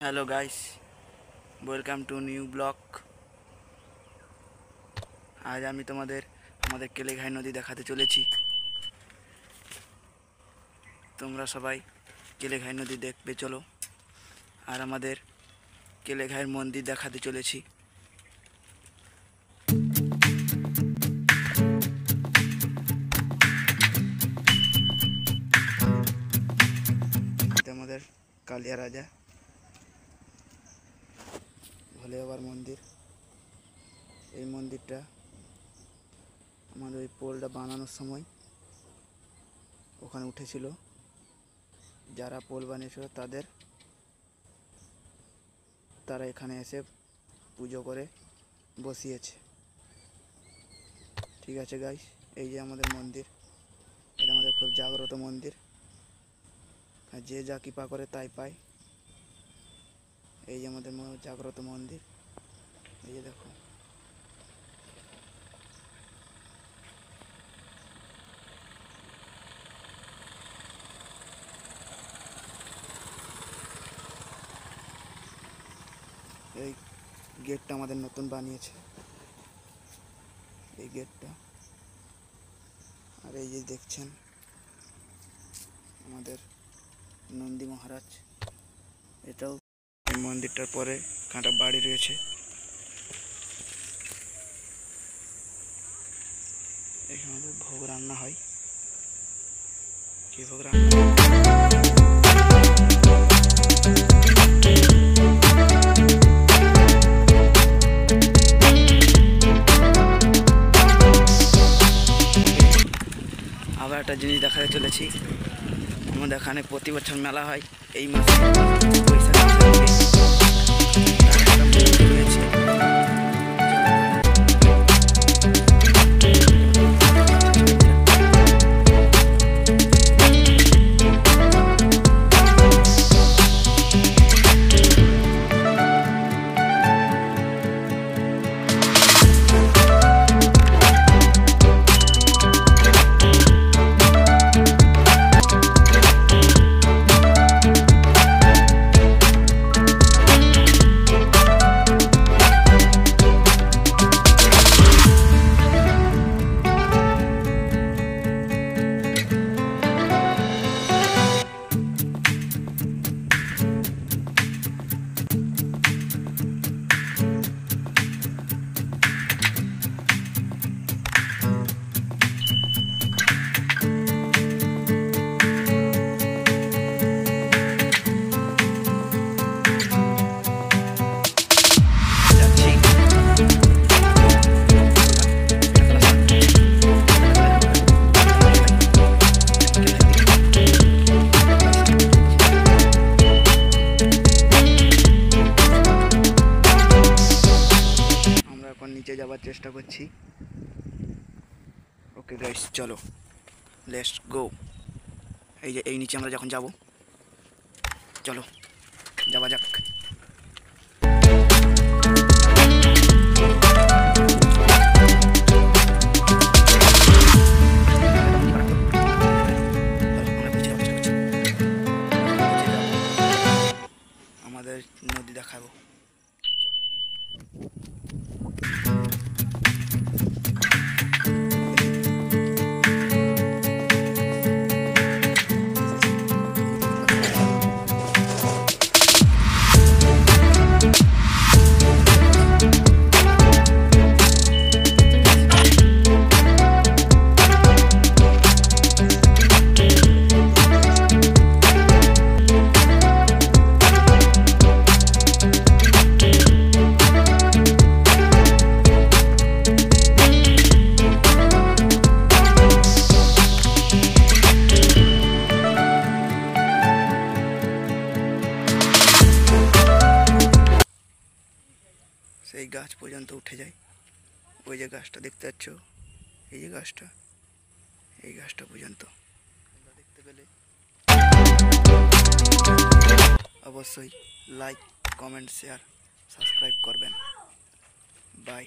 Hello guys, welcome to new blog. আজ আমি তোমাদের আমাদের কেলেঘাই নদী দেখাতে চলেছি। তোমরা সবাই কেলেঘাই নদী দেখবে চলো। আর আমাদের কেলেঘাইয়ের মন্দির দেখাতে চলেছি। এটা আমাদের কালিয়া রাজা ভোলে বাবার মন্দির। এই মন্দিরটা আমাদের ওই পোলটা বানানোর সময় ওখানে উঠেছিল। যারা পোল বানিয়েছিল তারা এখানে এসে পুজো করে বসিয়েছে। ঠিক আছে গাইস, এই যে আমাদের মন্দির। এটা আমাদের খুব জাগ্রত মন্দির, আর যে যা কৃপা করে তাই পায়। এই যে আমাদের জাগ্রত মন্দির, এই যে দেখো। এই গেটটা আমাদের নতুন বানিয়েছে, এই গেটটা। আর এই যে দেখছেন আমাদের নন্দী মহারাজ। এটাও এই মন্দিরটার পরে কাঁটা বাড়ি রয়েছে। এখানে আমাদের ভোগ রান্না হয়। কি ভোগ রান্না? আবার একটা জিনিস দেখাতে চলেছি। আমাদের এখানে প্রতি বছর মেলা হয় এই মাসে, বৈশাখ রয়েছে। নিচে যাবার চেষ্টা করছি। ওকে গাইস, চলো লেটস গো। এই যে এই নিচে আমরা যখন যাব, চলো যাওয়া যাক। আমাদের নদী দেখাবো। সেই গাছ পর্যন্ত উঠে যায়। ওই যে গাছটা দেখতে পাচ্ছ, এই যে গাছটা, এই গাছটা পর্যন্ত দেখতে পেলে অবশ্যই লাইক, কমেন্ট, শেয়ার, সাবস্ক্রাইব করবেন। বাই।